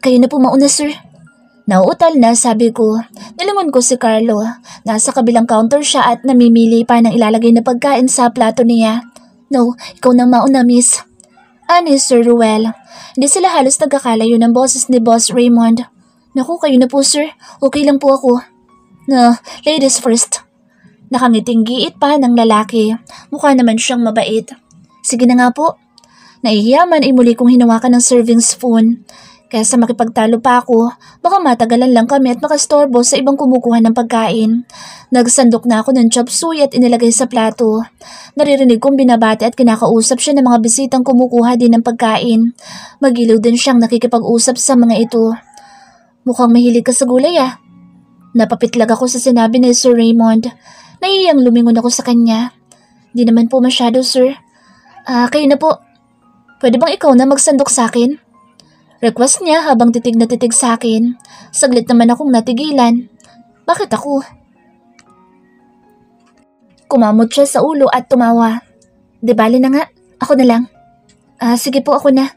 Kayo na po mauna, sir. Nauutal na, sabi ko. Nilingon ko si Carlo. Nasa kabilang counter siya at namimili pa ng ilalagay na pagkain sa plato niya. No, ikaw nang mauna, miss. Ani, Sir Ruel. Hindi sila halos nagkakalayo ng boses ni Boss Raymond. Naku, kayo na po, sir. Okay lang po ako. No, ladies first. Nakangiting giit pa ng lalaki. Mukha naman siyang mabait. Sige na nga po. Nahihiyaman ay muli kong hinawakan ng serving spoon. Kaysa makipagtalo pa ako, baka matagalan lang kami at makastorbo sa ibang kumukuha ng pagkain. Nagsandok na ako ng chop suey at inilagay sa plato. Naririnig kong binabati at kinakausap siya ng mga bisitang kumukuha din ng pagkain. Magiliw din siyang nakikipag-usap sa mga ito. Mukhang mahilig ka sa gulay ah. Napapitlag ako sa sinabi ni Sir Raymond. Naiyang lumingon ako sa kanya. Di naman po masyado, sir. Kayo na po. Pwede bang ikaw na magsandok sa akin? Request niya habang titig na titig sa akin. Saglit naman akong natigilan. Bakit ako? Kumamot siya sa ulo at tumawa. Di bali na nga, ako na lang. Sige po, ako na.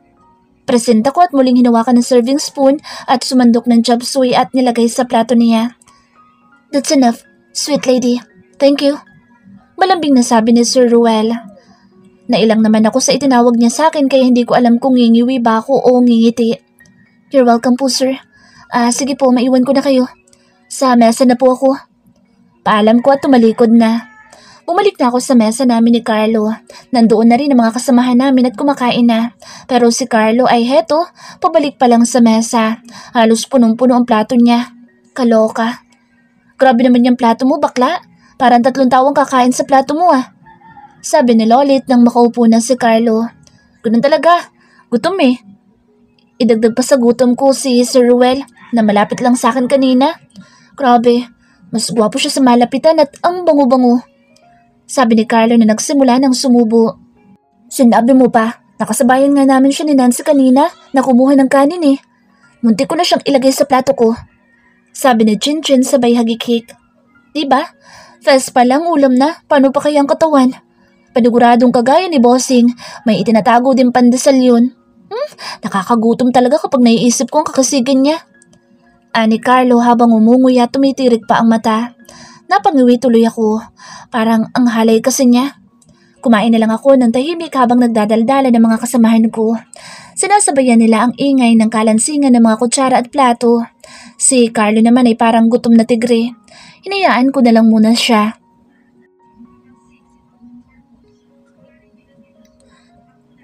Presenta ko at muling hinawakan ng serving spoon at sumandok ng chop suey at nilagay sa plato niya. That's enough, sweet lady. Thank you. Malambing na sabi ni Sir Ruel. Nailang naman ako sa itinawag niya sa akin kaya hindi ko alam kung ngingiwi ba ako o ngingiti. You're welcome po, sir. Sige po, maiwan ko na kayo. Sa mesa na po ako. Paalam ko at tumalikod na. Bumalik na ako sa mesa namin ni Carlo. Nandoon na rin ang mga kasamahan namin at kumakain na. Pero si Carlo ay heto, pabalik pa lang sa mesa. Halos punong-puno ang plato niya. Kaloka. Grabe naman yung plato mo, bakla. Parang 3 tao ang kakain sa plato mo ah. Sabi ni Lolit nang makaupo na si Carlo. Ganun talaga. Gutom eh. Idagdag pa sa gutom ko si Sir Ruel na malapit lang sa akin kanina. Grabe. Mas gwapo siya sa malapitan at ang bango-bango. Sabi ni Carlo na nagsimula ng sumubo. Sinabi mo pa, nakasabayan nga namin siya ni Nancy kanina na kumuha ng kanin eh. Munti ko na siyang ilagay sa plato ko. Sabi ni Chinchin sabay hagikik. Diba? Fest pa lang ulam na, paano pa kaya ang katawan? Paniguradong kagaya ni Bossing, may itinatago din pandesal yun. Nakakagutom talaga kapag naiisip ko ang kakasigan niya. Ani Carlo habang umunguy at tumitirik pa ang mata. Napangiwi tuloy ako, parang ang halay kasi niya. Kumain na lang ako ng tahimik habang nagdadaldala ng mga kasamahan ko. Sinasabayan nila ang ingay ng kalansingan ng mga kutsara at plato. Si Carlo naman ay parang gutom na tigre. Hinayaan ko na lang muna siya.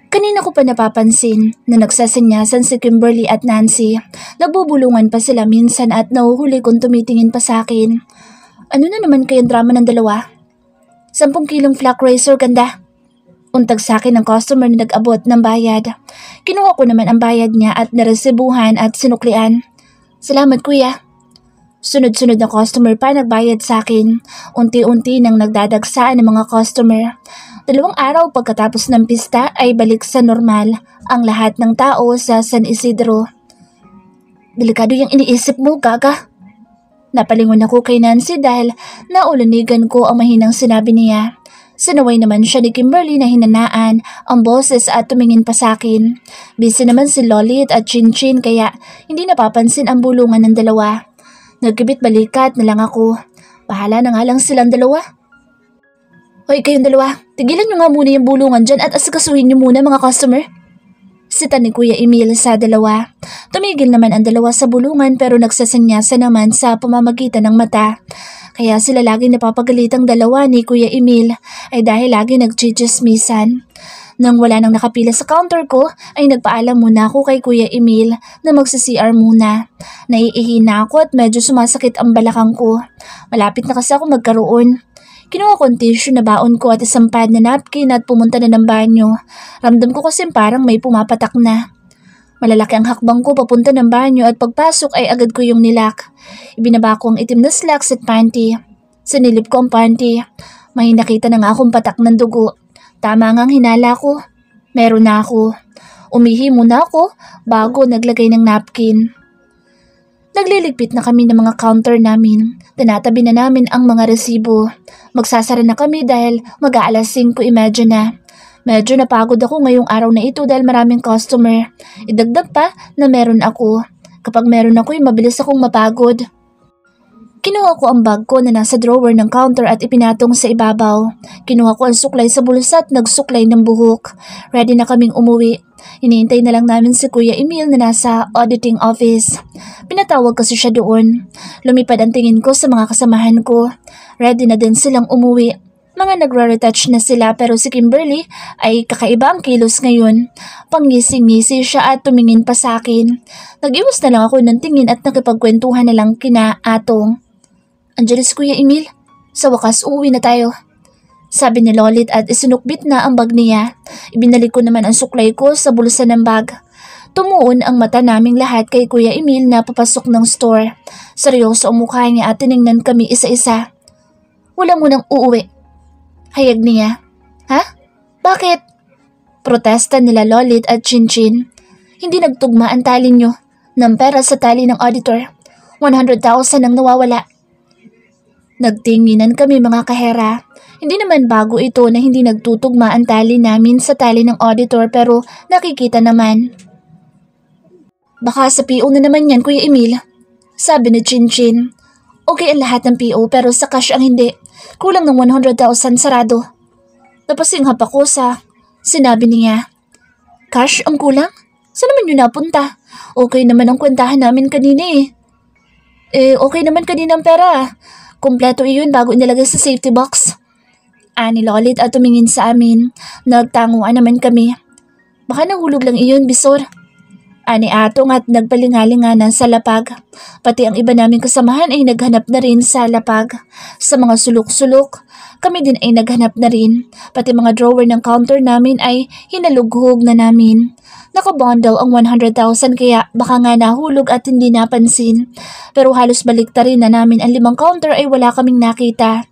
Kanina ko pa napapansin na nagsasanyasan si Kimberly at Nancy. Nagbubulungan pa sila minsan at nahuhuli kung tumitingin pa sa akin. Ano na naman kayang drama ng dalawa? 10 kilong flat razor, ganda. Untag sa akin ng customer na nag-abot ng bayad. Kinuha ko naman ang bayad niya at naresibuhan at sinuklian. Salamat kuya. Sunod-sunod na customer pa nagbayad sa akin. Unti-unti nang nagdadagsaan ng mga customer. 2 araw pagkatapos ng pista ay balik sa normal ang lahat ng tao sa San Isidro. Delikado yung iniisip mo, gaga. Napalingon ako kay Nancy dahil naulunigan ko ang mahinang sinabi niya. Sinaway naman siya ni Kimberly na hinanaan ang boses at tumingin pa sa akin. Busy naman si Lolit at Chinchin kaya hindi napapansin ang bulungan ng dalawa. Nagkibit balikat na lang ako. Bahala na nga lang silang dalawa. Hoy kayong dalawa, tigilan nyo nga muna yung bulungan dyan at asikasuhin nyo muna mga customer. Sita ni Kuya Emil sa dalawa. Tumigil naman ang dalawa sa bulungan pero nagsasanyasa naman sa pamamagitan ng mata. Kaya sila lagi napapagalitang dalawa ni Kuya Emil ay dahil lagi nagchichismisan. Nang wala nang nakapila sa counter ko ay nagpaalam muna ako kay Kuya Emil na magsa-CR muna. Naiihi na ako at medyo sumasakit ang balakang ko. Malapit na kasi ako magkaroon. Kinuha ko ang tissue na baon ko at isang pad na napkin at pumunta na ng banyo. Ramdam ko kasi parang may pumapatak na. Malalaki ang hakbang ko papunta ng banyo at pagpasok ay agad ko yung nilak. Ibinaba ko ang itim na slacks at panty. Sinilip ko ang panty. May nakita na nga akong patak ng dugo. Tama nga ang hinala ko. Meron na ako. Umihi muna ako bago naglagay ng napkin. Nagliligpit na kami ng mga counter namin. Tinatabi na namin ang mga resibo. Magsasara na kami dahil mag-aalas 5:30 na. Medyo napagod ako ngayong araw na ito dahil maraming customer. Idagdag pa na meron ako. Kapag meron ako'y mabilis akong mapagod. Kinuha ko ang bag ko na nasa drawer ng counter at ipinatong sa ibabaw. Kinuha ko ang suklay sa bulsa at nagsuklay ng buhok. Ready na kaming umuwi. Hinihintay na lang namin si Kuya Emil na nasa auditing office. Pinatawag kasi siya doon. Lumipad ang tingin ko sa mga kasamahan ko. Ready na din silang umuwi. Mga nagre-retouch na sila pero si Kimberly ay kakaiba ang kilos ngayon. Pangising-ngisi siya at tumingin pa sa akin. Nag-iwas na lang ako ng tingin at nakipagkwentuhan na lang kina Atong. Andiyan si Kuya Emil. Sa wakas uuwi na tayo. Sabi ni Lolit at isinukbit na ang bag niya. Ibinalik ko naman ang suklay ko sa bulsa ng bag. Tumuon ang mata naming lahat kay Kuya Emil na papasok ng store. Seryoso ang mukha niya at tiningnan kami isa-isa. Walang munang uuwi. Hayag niya. Ha? Bakit? Protesta nila Lolit at Chinchin. Hindi nagtugma ang tali nyo ng pera sa tali ng auditor. 100,000 ang nawawala. Nagtinginan kami mga kahera. Hindi naman bago ito na hindi nagtutugma ang tali namin sa tali ng auditor pero nakikita naman. Baka sa PO na naman yan, Kuya Emil. Sabi ni Chinchin. Okay ang lahat ng PO pero sa cash ang hindi. Kulang ng 100,000 sarado. Napasinghap ako sa sinabi niya. Cash ang kulang? Saan naman yun napunta? Okay naman ang kwentahan namin kanina eh. Okay naman kanina ang pera. Kompleto iyon bago inilagay sa safety box. Ani Lolit at tumingin sa amin. Nagtanguan naman kami. Baka nahulog lang iyon, Bisor. Ani Atong at nagpalingalinganan sa lapag. Pati ang iba naming kasamahan ay naghanap na rin sa lapag. Sa mga sulok-sulok, kami din ay naghanap na rin. Pati mga drawer ng counter namin ay hinalughog na namin. Nakabundle ang 100,000 kaya baka nga nahulog at hindi napansin. Pero halos baliktarin na namin ang 5 counter ay wala kaming nakita.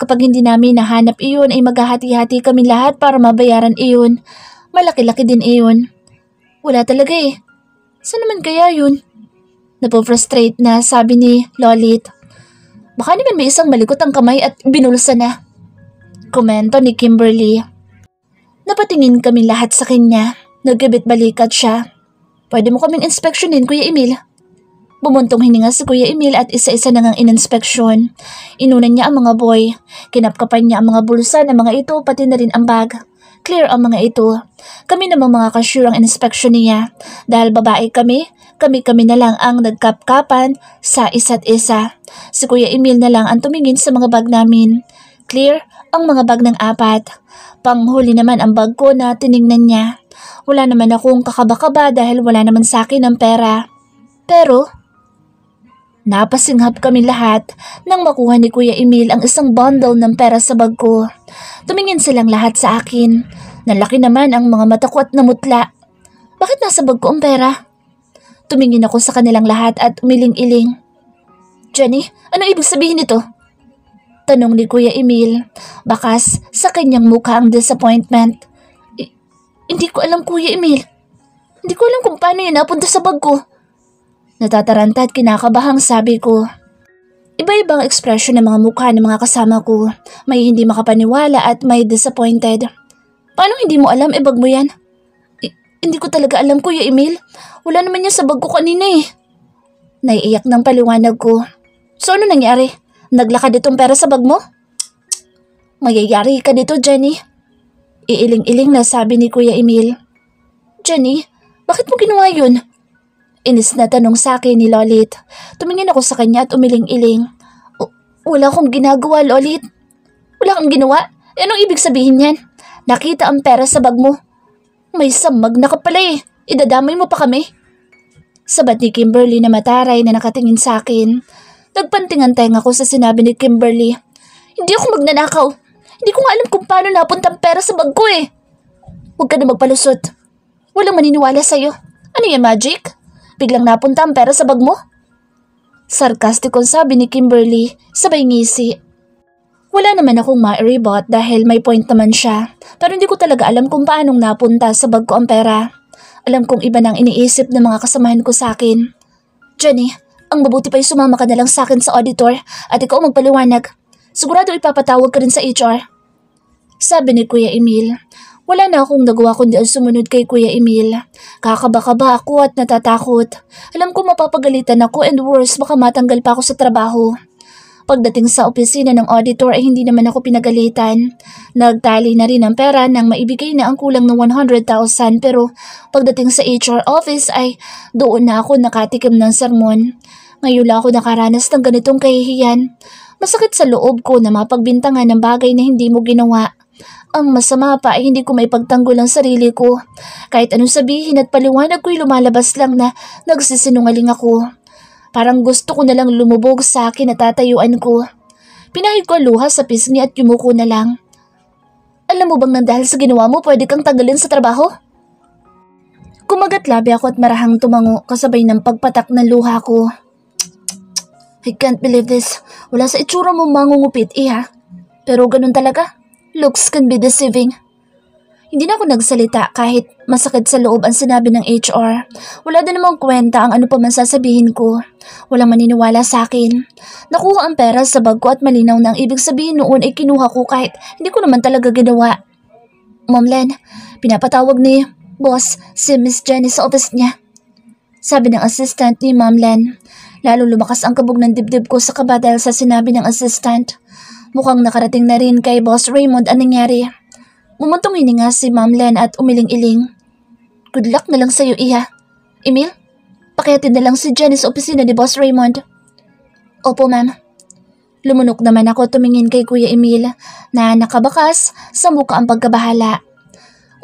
Kapag hindi namin nahanap iyon ay maghahati-hati kami lahat para mabayaran iyon. Malaki-laki din iyon. Wala talaga eh. Saan naman kaya yun? Napofrustrate na sabi ni Lolit. Baka naman may isang malikot ang kamay at binulsa na. Komento ni Kimberly. Napatingin kami lahat sa kanya. Nagkabit-balikat siya. Pwede mo kaming inspeksyonin, Kuya Emil. Bumuntong hininga si Kuya Emil at isa-isa na ngang ininspeksyon. Inunan niya ang mga boy. Kinapkapan niya ang mga bulsa ng mga ito pati na rin ang bag. Clear ang mga ito. Kami namang mga cashier ang inspeksyon niya. Dahil babae kami na lang ang nagkapkapan sa isa't isa. Si Kuya Emil na lang ang tumingin sa mga bag namin. Clear ang mga bag ng 4. Panghuli naman ang bag ko na tiningnan niya. Wala naman akong kakaba-kaba dahil wala naman sa akin ang pera. Pero napasinghap kami lahat nang makuha ni Kuya Emil ang isang bundle ng pera sa bag ko. Tumingin silang lahat sa akin. Nalaki naman ang mga mata ko at namutla. Bakit nasa bag ko ang pera? Tumingin ako sa kanilang lahat at umiling-iling. Jenny, ano ibig sabihin nito? Tanong ni Kuya Emil. Bakas sa kanyang mukha ang disappointment. Hindi ko alam, Kuya Emil. Hindi ko alam kung paano yun napunta sa bag ko. Natataranta at kinakabahang sabi ko. Iba-ibang ekspresyon ng mga mukha ng mga kasama ko. May hindi makapaniwala at may disappointed. Paano hindi mo alam, bag mo yan? Hindi ko talaga alam, Kuya Emil. Wala naman yan sa bag ko kanina eh. Naiiyak ng paliwanag ko. So ano nangyari? Naglakad itong pera sa bag mo? Mayayari ka dito, Jenny. Iiling-iling na sabi ni Kuya Emil. Jenny, bakit mo ginawa yun? Inis na tanong sa akin ni Lolit. Tumingin ako sa kanya at umiling-iling. Wala akong ginagawa, Lolit. Wala kang ginawa? Anong ibig sabihin yan? Nakita ang pera sa bag mo. May samag na ka pala eh. Idadamay mo pa kami. Sabat ni Kimberly na mataray na nakatingin sa akin. Nagpantingan-tenga ako sa sinabi ni Kimberly. Hindi ako magnanakaw. Hindi ko nga alam kung paano napunta ang pera sa bag ko eh. Huwag ka na magpalusot. Walang maniniwala sa'yo. Ano yan, magic? Biglang napunta ang pera sa bag mo? Sarkastikong sabi ni Kimberly, sabay ngisi. Wala naman akong ma-rebut dahil may point naman siya. Pero hindi ko talaga alam kung paanong napunta sa bag ko ang pera. Alam kong iba nang iniisip ng mga kasamahan ko sa akin. Jenny, ang mabuti pa'y sumama ka na lang sa akin sa auditor at ikaw magpaliwanag. Sigurado ipapatawag ka rin sa HR. Sabi ni Kuya Emil. Wala na akong nagawa kundi ang sumunod kay Kuya Emil. Kakaba-kaba ako at natatakot. Alam ko mapapagalitan ako and worse baka matanggal pa ako sa trabaho. Pagdating sa opisina ng auditor ay hindi naman ako pinagalitan. Nagtali na rin ang pera nang maibigay na ang kulang ng 100,000 pero pagdating sa HR office ay doon na ako nakatikim ng sermon. Ngayon lang ako nakaranas ng ganitong kahihiyan. Masakit sa loob ko na mapagbintangan ng bagay na hindi mo ginawa. Ang masama pa ay hindi ko maipagtanggol ang sarili ko. Kahit anong sabihin at paliwanag ko'y lumalabas lang na nagsisinungaling ako. Parang gusto ko na lang lumubog sa akin at tatayuan ko. Pinahid ko ang luha sa pisngi at yumuko na lang. Alam mo bang nang dahil sa ginawa mo pwede kang tanggalin sa trabaho? Kumagat labi ako at marahang tumango kasabay ng pagpatak ng luha ko. I can't believe this. Wala sa itsura mo mangungupit, iha. Pero ganun talaga. Looks can be deceiving. Hindi na ako nagsalita kahit masakit sa loob ang sinabi ng HR. Wala din namang kwenta ang ano pa man sasabihin ko. Walang maniniwala sa akin. Nakuha ang pera sa bag ko at malinaw na ang ibig sabihin noon ay kinuha ko kahit hindi ko naman talaga ginawa. Ma'am Len, pinapatawag ni boss si Miss Jenny sa office niya. Sabi ng assistant ni Ma'am Len. Lalo lumakas ang kabog ng dibdib ko sa kaba dahil sa sinabi ng assistant. Mukhang nakarating na rin kay Boss Raymond ang nangyari. Mumuntong hininga si Ma'am Len at umiling-iling. Good luck na lang sa'yo, iha. Emil, pakihatid na lang si Jenny sa opisina ni Boss Raymond. Opo, ma'am. Lumunok naman ako tumingin kay Kuya Emil na nakabakas sa mukha ang pagkabahala.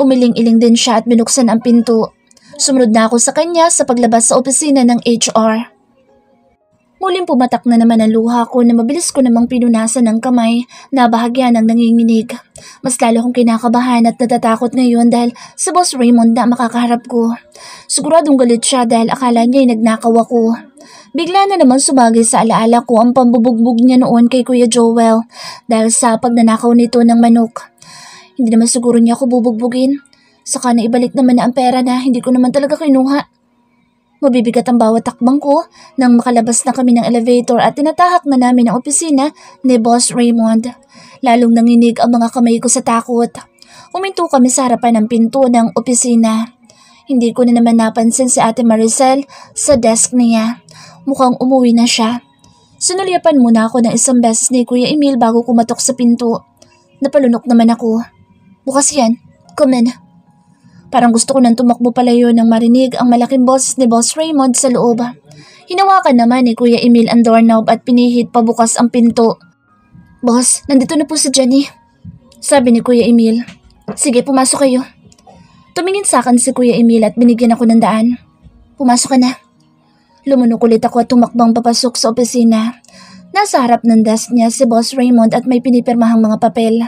Umiling-iling din siya at binuksan ang pinto. Sumunod na ako sa kanya sa paglabas sa opisina ng HR. Muling pumatak na naman ang luha ko na mabilis ko namang pinunasan ng kamay na bahagya ng nanginginig. Mas lalo kong kinakabahan at natatakot ngayon dahil si Boss Raymond na makakaharap ko. Siguradong galit siya dahil akala niya ay nagnakaw ako. Bigla na naman sumagay sa alaala ko ang pambubugbog niya noon kay Kuya Joel dahil sa pagnanakaw nito ng manok. Hindi naman siguro niya ako bubugbugin. Saka na ibalik naman na ang pera na hindi ko naman talaga kinuha. Mabibigat ang bawat takbang ko nang makalabas na kami ng elevator at tinatahak na namin ang opisina ni Boss Raymond. Lalong nanginig ang mga kamay ko sa takot. Uminto kami sa harapan ng pinto ng opisina. Hindi ko na naman napansin si Ate Maricel sa desk niya. Mukhang umuwi na siya. Sinulyapan muna ako ng isang beses ni Kuya Emil bago kumatok sa pinto. Napalunok naman ako. Bukas yan. Come in. Parang gusto ko nang tumakbo palayo nang marinig ang malaking boses ni Boss Raymond sa loob. Hinawakan naman ni Kuya Emil ang doorknob at pinihit pabukas ang pinto. Boss, nandito na po si Jenny. Sabi ni Kuya Emil. Sige, pumasok kayo. Tumingin sa akin si Kuya Emil at binigyan ako ng daan. Pumasok ka na. Lumunok ulit ako at tumakbang papasok sa opisina. Nasa harap ng desk niya si Boss Raymond at may pinipirmahang mga papel.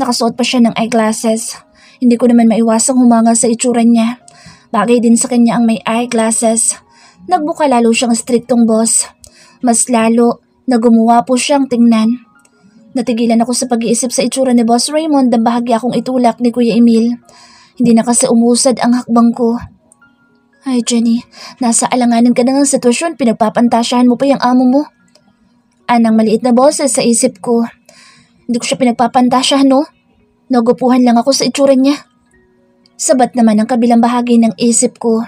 Nakasuot pa siya ng eyeglasses. Hindi ko naman maiwasang humanga sa itsura niya. Bagay din sa kanya ang may eyeglasses. Nagbuka lalo siyang striktong boss. Mas lalo na gumawa po siyang tingnan. Natigilan ako sa pag-iisip sa itsura ni Boss Raymond na bahagya akong itulak ni Kuya Emil. Hindi na kasi umusad ang hakbang ko. Ay Jenny, nasa alanganin ka na ng sitwasyon, pinagpapantasyahan mo pa yung amo mo. Anang maliit na boses sa isip ko. Hindi ko siya pinagpapantasyahan, no? Nagupuhan lang ako sa itsura niya. Sabat naman ang kabilang bahagi ng isip ko.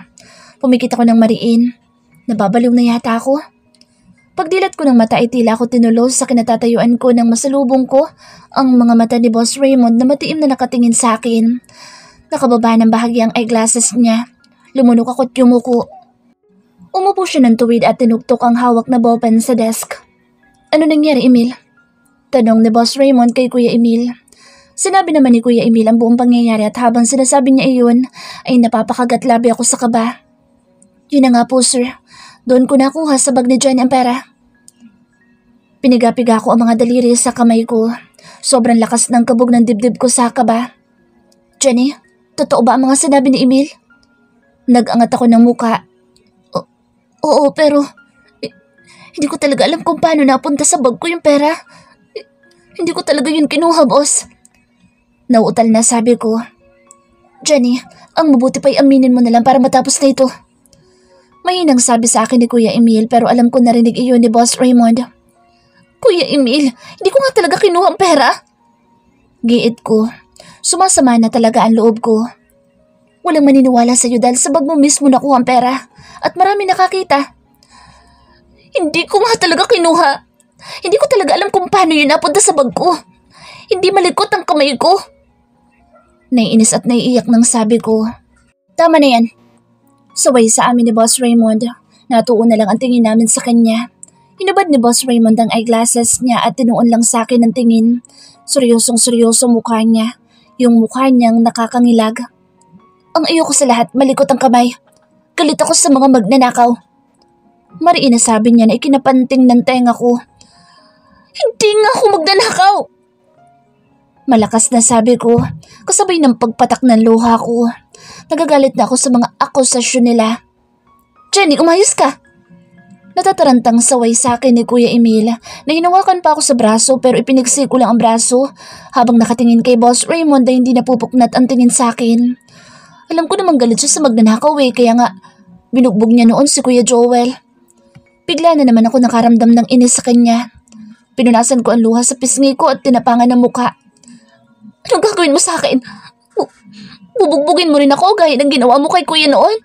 Pumikit ako ng mariin. Nababaliw na yata ako. Pagdilat ko ng mata ay tila ako tinulos sa kinatatayuan ko nang masalubong ko ang mga mata ni Boss Raymond na matiim na nakatingin sa akin. Nakababa ng bahagi ang eyeglasses niya. Lumunok ako at yumuko. Umupo siya ng tuwid at tinuktok ang hawak na ballpen sa desk. Ano nangyari, Emil? Tanong ni Boss Raymond kay Kuya Emil. Sinabi naman ni Kuya Emil ang buong pangyayari at habang sinasabi niya iyon, ay napapakagat labi ako sa kaba. Yun na nga po, sir. Doon ko nakuha sa bag ni Jenny ang pera. Piniga-piga ko ang mga daliri sa kamay ko. Sobrang lakas ng kabog ng dibdib ko sa kaba. Jenny, totoo ba ang mga sinabi ni Emil? Nag-angat ako ng muka. Oo, pero hindi ko talaga alam kung paano napunta sa bag ko yung pera. Hindi ko talaga yun kinuha, boss. Nauutal na sabi ko. Jenny, ang mabuti pa'y aminin mo na lang para matapos na ito. Mahinang sabi sa akin ni Kuya Emil pero alam ko narinig iyon ni Boss Raymond. Kuya Emil, hindi ko nga talaga kinuha ang pera. Giit ko. Sumasama na talaga ang loob ko. Walang maniniwala sa'yo dahil sa bag mo mismo nakuha ang pera at marami nakakita. Hindi ko nga talaga kinuha. Hindi ko talaga alam kung paano yun napunta sa bag ko. Hindi malikot ang kamay ko. Naiinis at naiiyak nang sabi ko. Tama na yan. Saway sa amin ni Boss Raymond. Natuon na lang ang tingin namin sa kanya. Hinubad ni Boss Raymond ang eyeglasses niya at tinuon lang sa akin ang tingin. Seryosong-seryoso mukha niya. Yung mukha niyang nakakangilag. Ang ayoko sa lahat, malikot ang kamay. Galit ako sa mga magnanakaw. Mariin na sabi niya na ikinapanting ng tenga ko. Hindi nga ako magnanakaw! Malakas na sabi ko, kasabay ng pagpatak ng luha ko. Nagagalit na ako sa mga akusasyon nila. Jenny, umayos ka! Natatarantang saway sa akin ni Kuya Emil na hinawakan pa ako sa braso pero ipinigsi ko lang ang braso habang nakatingin kay Boss Raymond na hindi napupuknat ang tingin sa akin. Alam ko namang galit siya sa magnanakaw kaya nga binugbog niya noon si Kuya Joel. Bigla na naman ako nakaramdam ng inis sa kanya. Pinunasan ko ang luha sa pisngi ko at tinapangan ng mukha. Anong gagawin mo sa akin? Bubugbugin mo rin ako gaya ng ginawa mo kay Kuya noon?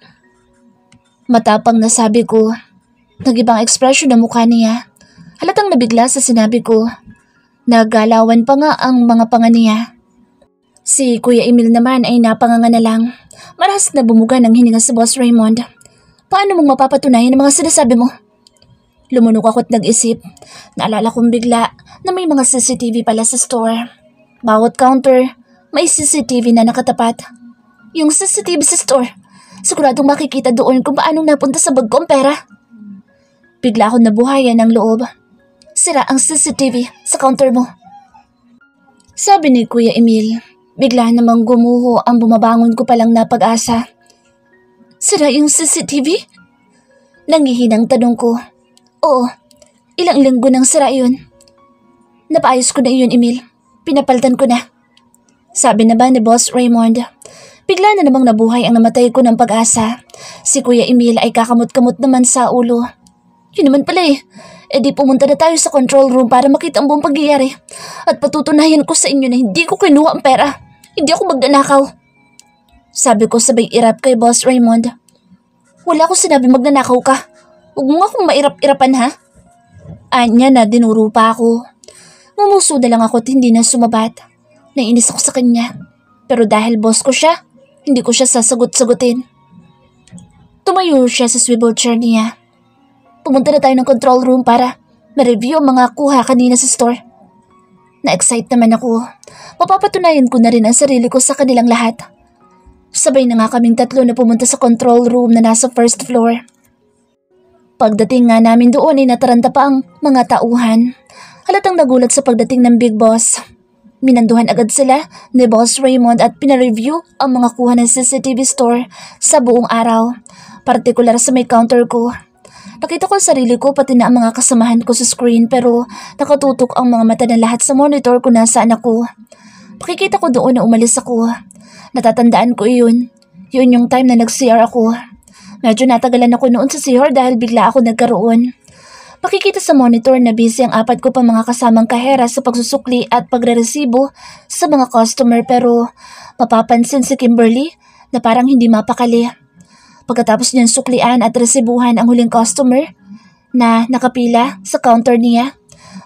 Matapang na sabi ko. Nag-ibang ekspresyon ng mukha niya. Halatang nabigla sa sinabi ko. Nagalawan pa nga ang mga panga niya. Si Kuya Emil naman ay napanganga na lang. Marahas na bumuga ng hininga si Boss Raymond. Paano mong mapapatunayan ang mga sinasabi mo? Lumunok ako at nag-isip. Naalala kong bigla na may mga CCTV pala sa store. Bawat counter, may CCTV na nakatapat. Yung CCTV sa store, siguradong makikita doon kung paano napunta sa bag ko ang pera. Bigla ako nabuhayan ng loob. Sira ang CCTV sa counter mo. Sabi ni Kuya Emil. Bigla namang gumuho ang bumabangon ko palang na pag-asa. Sira yung CCTV? Nangihinang tanong ko. Oo, ilang linggo nang sira yun. Napaayos ko na yun, Emil. Pinapalitan ko na. Sabi na ba ni Boss Raymond? Bigla na namang nabuhay ang namatay ko ng pag-asa. Si Kuya Emil ay kakamot-kamot naman sa ulo. Yun naman pala eh. E di pumunta na tayo sa control room para makita ang buong pagyayari. At patutunayan ko sa inyo na hindi ko kinuha ang pera. Hindi ako magnanakaw. Sabi ko sabay irap kay Boss Raymond. Wala akong sinabi magnanakaw ka. Huwag mo nga akong mairap-irapan ha. Anya na dinuro pa ako. Ngumuso na lang ako at hindi na sumabat. Nainis ako sa kanya. Pero dahil boss ko siya, hindi ko siya sasagot-sagutin. Tumayo siya sa swivel chair niya. Pumunta na tayo ng control room para ma-review ang mga kuha kanina sa store. Na-excite naman ako. Mapapatunayan ko na rin ang sarili ko sa kanilang lahat. Sabay na nga kaming tatlo na pumunta sa control room na nasa first floor. Pagdating nga namin doon ay nataranta pa ang mga tauhan. Halatang nagulat sa pagdating ng Big Boss. Minanduhan agad sila ni Boss Raymond at pinareview ang mga kuha ng CCTV store sa buong araw. Partikular sa may counter ko. Nakita ko ang sarili ko pati na ang mga kasamahan ko sa screen pero nakatutok ang mga mata ng lahat sa monitor kung nasaan ako. Pakikita ko doon na umalis ako. Natatandaan ko iyon. Yun yung time na nag-CR ako. Medyo natagalan ako noon sa CR dahil bigla ako nagkaroon. Makikita sa monitor na busy ang 4 ko pa mga kasamang kahera sa pagsusukli at pagre-resibo sa mga customer pero mapapansin si Kimberly na parang hindi mapakali. Pagkatapos niyang suklian at resibuhan ang huling customer na nakapila sa counter niya,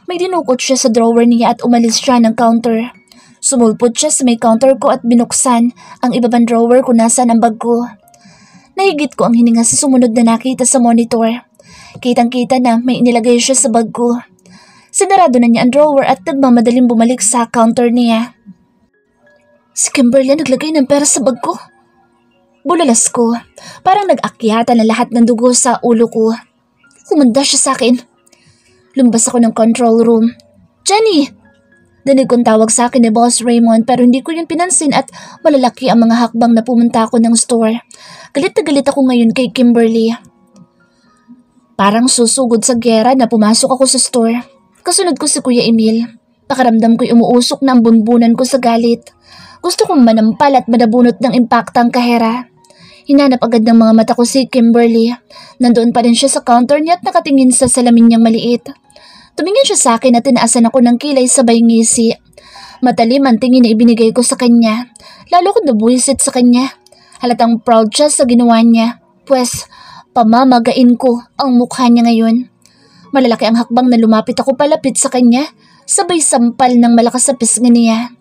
may dinukot siya sa drawer niya at umalis siya ng counter. Sumulpot siya sa may counter ko at binuksan ang ibabang drawer kung nasaan ang bag ko. Nahigit ko ang hininga sa sumunod na nakita sa monitor. Kitang-kita na may inilagay siya sa bag ko. Sinarado na niya ang drawer at nagmamadaling bumalik sa counter niya. Si Kimberly naglagay ng pera sa bag ko. Bulalas ko. Parang nag-akyata na lahat ng dugo sa ulo ko. Humanda siya sa akin. Lumabas ako ng control room. Jenny! Danig kong tawag sa akin ni Boss Raymond pero hindi ko yun pinansin at malalaki ang mga hakbang na pumunta ako ng store. Galit na galit ako ngayon kay Kimberly. Parang susugod sa gera na pumasok ako sa store. Kasunod ko si Kuya Emil. Pakaramdam ko'y umuusok na ang bunbunan ko sa galit. Gusto kong manampal at manabunot ng impaktang kahera. Hinanap agad ng mga mata ko si Kimberly. Nandoon pa rin siya sa counter niya at nakatingin sa salamin niyang maliit. Tumingin siya sa akin at tinaasan ako ng kilay sabay ngisi. Matalim ang tingin na ibinigay ko sa kanya. Lalo ko nabuwisit sa kanya. Halatang proud siya sa ginawa niya. Pwes, pamamagain ko ang mukha niya ngayon. Malalaki ang hakbang na lumapit ako palapit sa kanya. Sabay sampal ng malakas sa pisngi niya.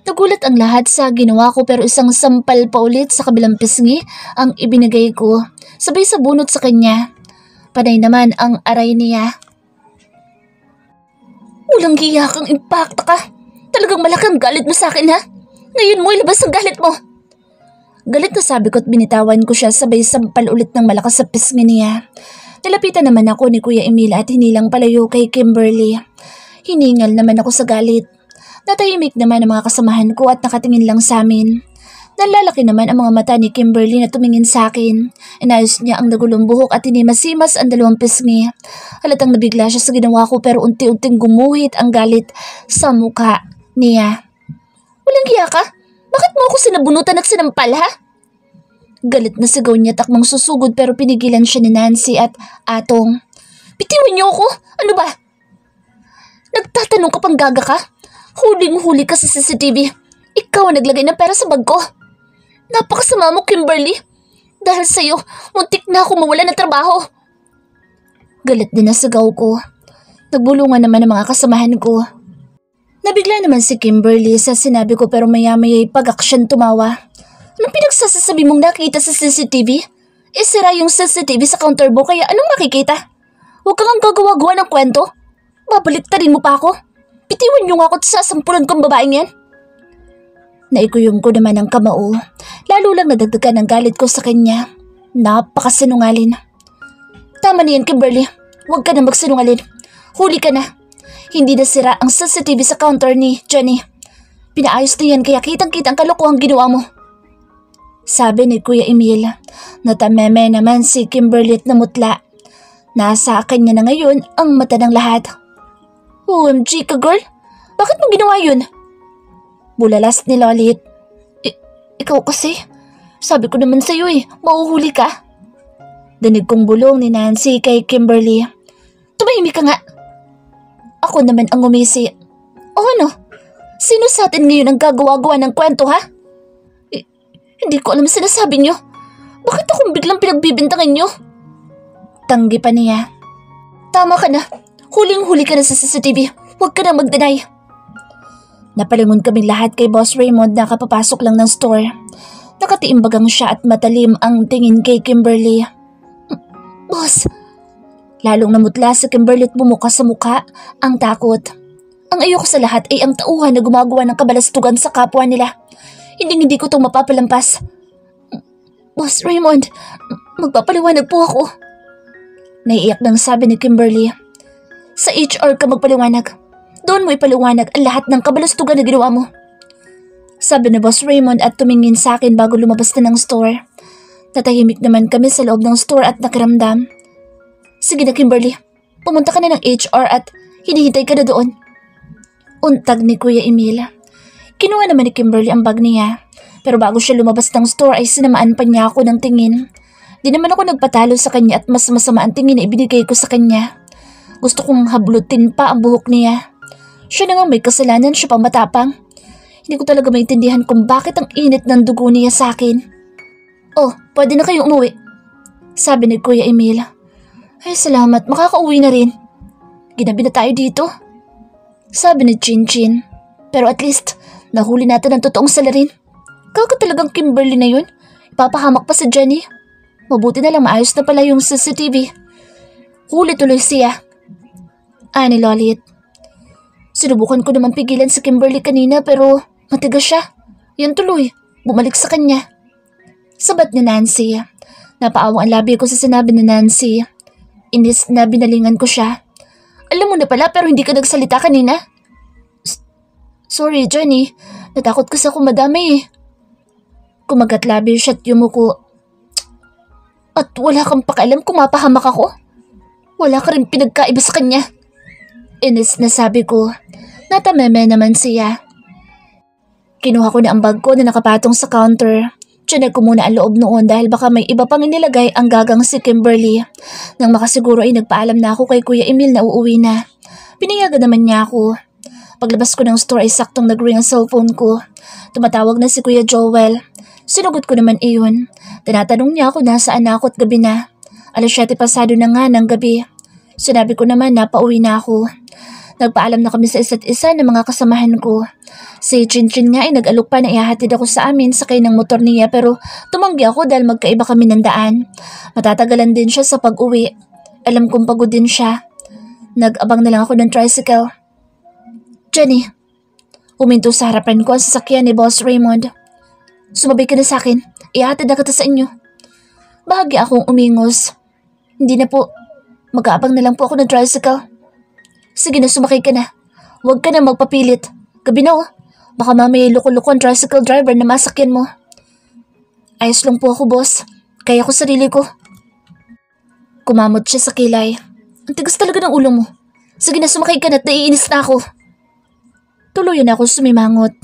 Nagulat ang lahat sa ginawa ko pero isang sampal pa ulit sa kabilang pisngi ang ibinigay ko. Sabay sa bunot sa kanya. Panay naman ang aray niya. Walang hiya kang impacta ka. Talagang malaki ang galit mo sa akin ha? Ngayon mo ilabas ang galit mo. Galit na sabi ko at binitawan ko siya sabay sampal ulit ng malakas sa pisngi niya. Nalapitan naman ako ni Kuya Emil at hinilang palayo kay Kimberly. Hiningal naman ako sa galit. Natahimik naman ang mga kasamahan ko at nakatingin lang sa amin. Nalalaki naman ang mga mata ni Kimberly na tumingin sa akin. Inayos niya ang nagulong buhok at hinimasimas ang dalawang pisngi. Halatang nabigla siya sa ginawa ko pero unti-unting gumuhit ang galit sa mukha niya. Walang hiya ka? Bakit mo ako sinabunutan at sinampal ha? Galit na sigaw niya takmang susugod pero pinigilan siya ni Nancy at Atong. Bitiwan niyo ako? Ano ba? Nagtatanong ka pang gaga ka? Huling-huli ka sa CCTV. Ikaw ang naglagay ng pera sa bag ko. Napakasama mo, Kimberly. Dahil sa'yo, muntik na ako mawala ng trabaho. Galit din na sigaw ko. Nagbulungan naman ang mga kasamahan ko. Nabigla naman si Kimberly sa sinabi ko pero maya-maya'y pag-aksyon tumawa. Anong pinagsasabi mong nakita sa CCTV? Sira yung CCTV sa counter mo kaya anong makikita? Huwag kang gagawa-gawa ng kwento. Babaliktarin mo pa ako. Bitiwan niyo nga ako at sasampulan kong babaeng yan. Naikuyong ko naman ang kamao. Lalo lang nadagdagan ang galit ko sa kanya. Napakasinungalin. Tama na yan, Kimberly. Huwag ka na magsinungalin. Huli ka na. Hindi nasira ang CCTV sa counter ni Jenny. Pinaayos na yan kaya kitang-kita ang kalokohang ginawa mo. Sabi ni Kuya Emil. Natameme naman si Kimberly at namutla. Nasa kanya na ngayon ang mata ng lahat. OMG ka girl, bakit mo ginawa yun? Bulalas ni Lolit. Ikaw kasi, sabi ko naman sa'yo mauhuli ka. Danig kong bulong ni Nancy kay Kimberly. Tumahimik ka nga. Ako naman ang umisi. O ano, sino sa atin ngayon ang gagawa-gawa ng kwento ha? Hindi ko alam sinasabi nyo. Bakit akong biglang pinagbibintangan nyo? Tanggi pa niya. Tama ka na. Huling-huli ka na sa CCTV. Huwag ka na mag-deny. Napalingon kaming lahat kay Boss Raymond na kapapasok lang ng store. Nakatiimbagang siya at matalim ang tingin kay Kimberly. Boss! Lalong namutla si Kimberly at bumuka sa mukha ang takot. Ang ayoko sa lahat ay ang tauhan na gumagawa ng kabalastugan sa kapwa nila. Hindi ko itong mapapalampas. Boss Raymond, magpapaliwanag po ako. Naiiyak nang sabi ni Kimberly. Sa HR ka magpaliwanag. Doon mo ipaliwanag ang lahat ng kabalastugan na ginawa mo. Sabi ni Boss Raymond at tumingin sa akin bago lumabas na ng store. Natahimik naman kami sa loob ng store at nakiramdam. Sige na Kimberly, pumunta ka na ng HR at hinihintay ka na doon. Untag ni Kuya Emil. Kinuha naman ni Kimberly ang bag niya. Pero bago siya lumabas ng store ay sinamaan pa niya ako ng tingin. Di naman ako nagpatalo sa kanya at mas masama ang tingin na ibinigay ko sa kanya. Gusto kong hablutin pa ang buhok niya. Siya na nga may kasalanan, siya pang matapang. Hindi ko talaga maintindihan kung bakit ang init ng dugo niya sa akin. Oh, pwede na kayong umuwi. Sabi ni Kuya Emil. Ay salamat, makakauwi na rin. Ginabi na tayo dito. Sabi ni Chin. Pero at least, nahuli natin ang totoong salarin. Kaka talagang Kimberly na yun. Ipapahamak pa si Jenny. Mabuti na lang maayos na pala yung CCTV. Huli tuloy siya. Ani Lolit. Sinubukan ko naman pigilan si Kimberly kanina pero matigas siya. Yan tuloy, bumalik sa kanya. Sabat ni Nancy. Napaawang ang labi ko sa sinabi ni Nancy. Inis na binalingan ko siya. Alam mo na pala pero hindi ka nagsalita kanina. Sorry Jenny, natakot kasi ako madami Kumagat labi siya at yumuko. At wala kang pakialam kung mapahamak ako? Wala ka rin pinagkaiba sa kanya. Inis na sabi ko. Natameme naman siya. Kinuha ko na ang bag ko na nakapatong sa counter. Tiyanig ko muna ang loob noon dahil baka may iba pang inilagay ang gagang si Kimberly. Nang makasiguro ay nagpaalam na ako kay Kuya Emil na uuwi na. Pinayagan naman niya ako. Paglabas ko ng store ay saktong nag-ring ang cellphone ko. Tumatawag na si Kuya Joel. Sinugot ko naman iyon. Tinatanong niya ako nasaan na ako at gabi na. 7:00 pasado na nga ng gabi. Sinabi ko naman na pauwi na ako. Nagpaalam na kami sa isa't isa ng mga kasamahan ko. Si Chinchin nga ay nag-alok pa na ihahatid ako sa amin sakay ng motor niya pero tumanggi ako dahil magkaiba kami ng daan. Matatagalan din siya sa pag-uwi. Alam kong pagod din siya. Nag-abang na lang ako ng tricycle. Jenny, huminto sa harapan ko ang sasakyan ni Boss Raymond. Sumabay ka na sa akin. Ihahatid na kita sa inyo. Bahagya akong umingos. Hindi na po. Mag-aabang na lang po ako ng tricycle. Sige na, sumakay ka na. Huwag ka na magpapilit. Gabi na oh. Baka mamaya loko-loko ang tricycle driver na masakyan mo. Ayos lang po ako, boss. Kaya ko sarili ko. Kumamot siya sa kilay. Ang tigas talaga ng ulo mo. Sige na, sumakay ka na at naiinis na ako. Tuluyan na ako sumimangot.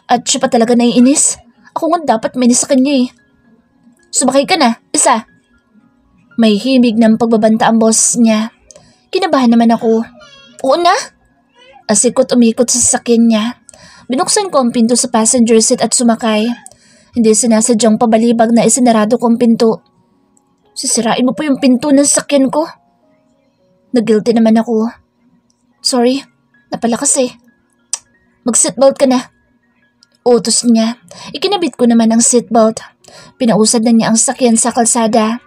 At siya pa talaga naiinis. Ako nga dapat mainis sa kanya eh. Sumakay ka na, isa. May himig ng pagbabanta ang boss niya. Kinabahan naman ako. Oo na? Asikot umikot sa sasakyan niya. Binuksan ko ang pinto sa passenger seat at sumakay. Hindi sinasadyang pabalibag na isinarado ko ang pinto. Sisirain mo po yung pinto ng sasakyan ko. Nag-guilty naman ako. Sorry, napalakas eh. Mag-seatbelt ka na. Utos niya. Ikinabit ko naman ang seatbelt. Pinausad na niya ang sasakyan sa kalsada.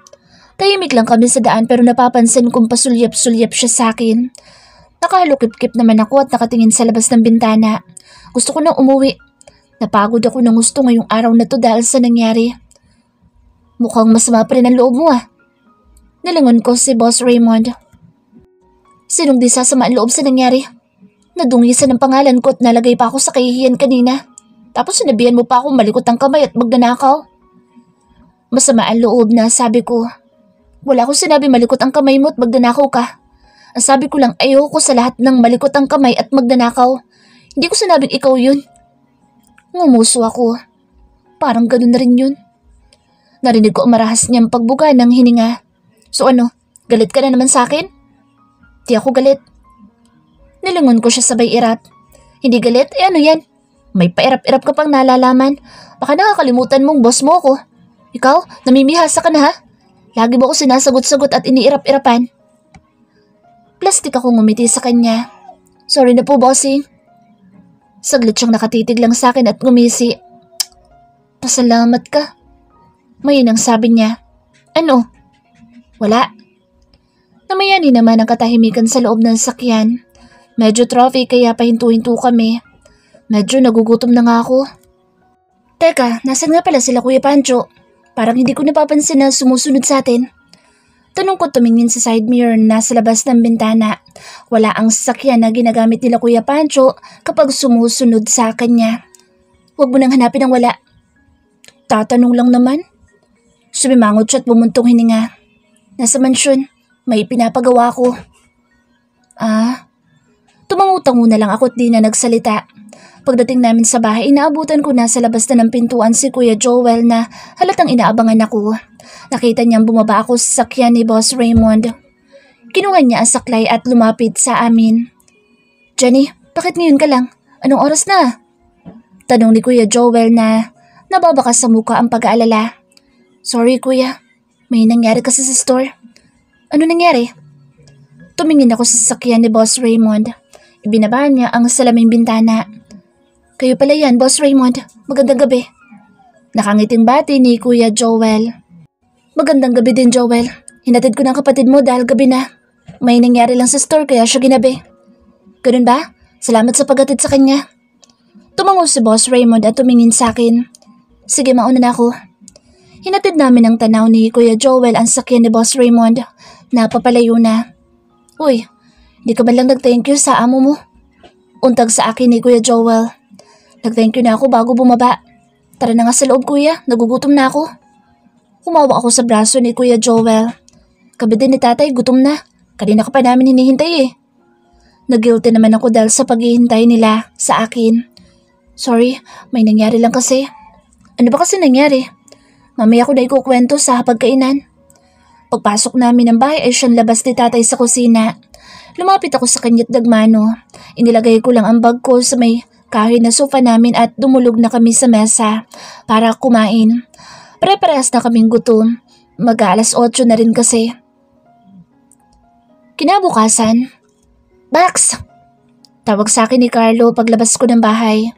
Tahimik lang kami sa daan pero napapansin kong pasulyap-sulyap siya sa akin. Nakahalukip-kip naman ako at nakatingin sa labas ng bintana. Gusto ko nang umuwi. Napagod ako ng gusto ngayong araw na to dahil sa nangyari. Mukhang masama pa rin ang loob mo ah. Nilingon ko si Boss Raymond. Sinong di sasama ang loob sa nangyari? Nadungisan ang pangalan ko at nalagay pa ako sa kahihiyan kanina. Tapos sinabihan mo pa ako malikot ang kamay at magnanakaw. Masama ang loob na sabi ko. Wala akong sinabi malikot ang kamay mo at magnanakaw ka. Ang sabi ko lang ayoko sa lahat ng malikot ang kamay at magnanakaw. Hindi ko sinabing ikaw yun. Ngumuso ako. Parang ganun na rin yun. Narinig ko ang marahas niyang pagbuga ng hininga. So ano, galit ka na naman sa akin? Di ako galit. Nilingon ko siya sabay irap. Hindi galit? Eh ano yan? May pairap-irap ka pang nalalaman. Baka nakakalimutan mong boss mo ko. Ikaw, namimihasa ka na ha? Lagi mo ako sinasagot-sagot at iniirap-irapan. Plastik ako ngumiti sa kanya. Sorry na po, bossing. Saglit siyang nakatitig lang sa akin at ngumisi. Pasalamat ka. Mayin ang sabi niya. Ano? Wala. Namayani naman ang katahimikan sa loob ng sakyan. Medyo trophy kaya pahinto-hinto kami. Medyo nagugutom na nga ako. Teka, nasan nga pala sila Kuya Pancho? Parang hindi ko napapansin na sumusunod sa atin. Tanong ko tumingin sa side mirror na nasa labas ng bintana. Wala ang sasakyan na ginagamit nila Kuya Pancho kapag sumusunod sa kanya. Huwag mo nang hanapin ang wala. Tatanong lang naman. Sumimangot siya at bumuntong hininga. Nasa mansyon, may pinapagawa ko. Tumangutang muna lang ako at di na nagsalita. Pagdating namin sa bahay, inaabutan ko na sa labas na ng pintuan si Kuya Joel na halatang inaabangan ako. Nakita niyang bumaba ako sa sakyan ni Boss Raymond. Kinuha niya ang saklay at lumapit sa amin. Jenny, bakit ngayon ka lang? Anong oras na? Tanong ni Kuya Joel na nababakas sa muka ang pag-aalala. Sorry kuya, may nangyari kasi sa store. Ano nangyari? Tumingin ako sa sasakyan ni Boss Raymond. Ibinaba niya ang salaming bintana. Kayo pala yan, Boss Raymond. Magandang gabi. Nakangiting bati ni Kuya Joel. Magandang gabi din, Joel. Hinatid ko ng kapatid mo dahil gabi na. May nangyari lang sa store kaya siya ginabi. Ganun ba? Salamat sa paghatid sa kanya. Tumango si Boss Raymond at tumingin sa akin. Sige, mauna na ako. Hinatid namin ang tanaw ni Kuya Joel ang sakyan ni Boss Raymond. Napapalayo na. Uy, di ka ba lang nag-thank you sa amo mo? Untag sa akin ni Kuya Joel. Nag-thank you na ako bago bumaba. Tara na nga sa loob kuya, nagugutom na ako. Humawa ako sa braso ni Kuya Joel. Kabi din ni tatay, gutom na. Kanina ka pa namin hinihintay eh. Nag-guilty naman ako dahil sa paghihintay nila sa akin. Sorry, may nangyari lang kasi. Ano ba kasi nangyari? Mamaya ko na ikukwento sa hapagkainan. Pagpasok namin ng bahay ay siyang labas ni tatay sa kusina. Lumapit ako sa kanya't dagmano. Inilagay ko lang ang bag ko sa may kahoy na sofa namin at dumulog na kami sa mesa para kumain. Pare-parehas na kaming gutom. Mag-aalas 8 na rin kasi. Kinabukasan, Bax! Tawag sa akin ni Carlo paglabas ko ng bahay.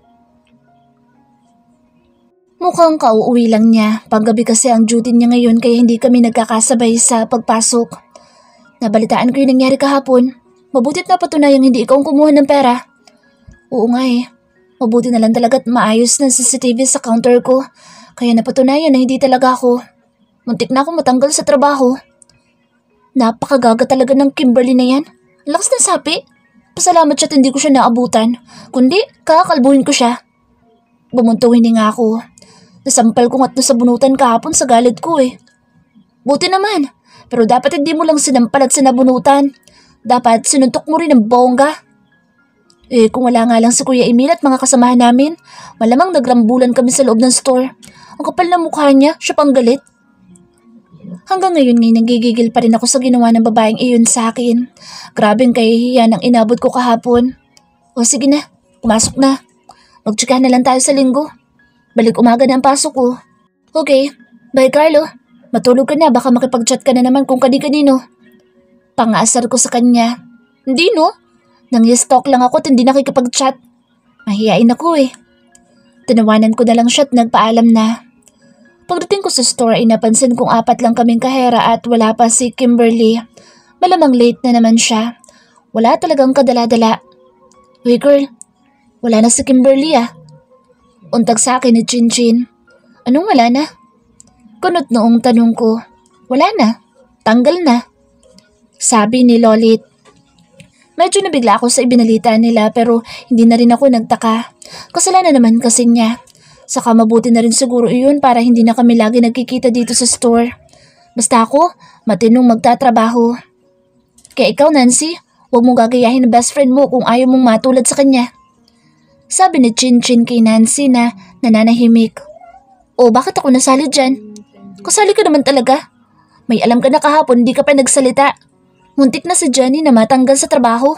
Mukhang kauuwi lang niya. Panggabi kasi ang duty niya ngayon kaya hindi kami nagkakasabay sa pagpasok. Nabalitaan ko yung nangyari kahapon. Mabutit na patunayang hindi ikaw ang kumuha ng pera. Oo nga eh. Mabuti na lang talaga at maayos ng CCTV sa counter ko. Kaya napatunayan na hindi talaga ako. Muntik na ako matanggal sa trabaho. Napakagaga talaga ng Kimberly na yan. Ang lakas ng sapi. Pasalamat siya at hindi ko siya naabutan. Kundi, kakakalbuhin ko siya. Bumuntuhin nga ako. Nasampal ko nga't nasabunutan kahapon sa galit ko eh. Buti naman. Pero dapat hindi mo lang sinampal at sinabunutan. Dapat sinuntok mo rin ang bongga. Eh kung wala nga lang si Kuya Emil at mga kasamahan namin, malamang nagrambulan kami sa loob ng store. Ang kapal na mukha niya, siya pang galit. Hanggang ngayon nagigigil pa rin ako sa ginawa ng babaeng iyon sa akin. Grabeng kahihiyan ang inabot ko kahapon. O sige na, pumasok na. Magtsika na lang tayo sa linggo. Balik umaga na ang pasok ko. Okay, bye Carlo. Matulog ka na, baka makipag-chat ka na naman kung kani-kanino. Pangasar ko sa kanya. Hindi no, nang-stalk lang ako at hindi nakikipag-chat. Mahihain ako eh. Tinawanan ko na lang siya at nagpaalam na. Pagdating ko sa store ay napansin kong 4 lang kaming kahera at wala pa si Kimberly. Malamang late na naman siya. Wala talagang kadala-dala. Uy girl, wala na si Kimberly ah. Untag sa akin ni Chinchin. Anong wala na? Kunot noong tanong ko. Wala na. Tanggal na. Sabi ni Lolit. Medyo nabigla ako sa ibinalita nila pero hindi na rin ako nagtaka. Kasalanan naman kasi niya. Saka mabuti na rin siguro iyon para hindi na kami lagi nagkikita dito sa store. Basta ako, matinong magtatrabaho. Kaya ikaw Nancy, huwag mong gagayahin ng best friend mo kung ayaw mong matulad sa kanya. Sabi ni Chinchin kay Nancy na nananahimik. O bakit ako nasali dyan? Kasali ka naman talaga. May alam ka na kahapon, di ka pa nagsalita. Muntik na si Jenny na matanggal sa trabaho.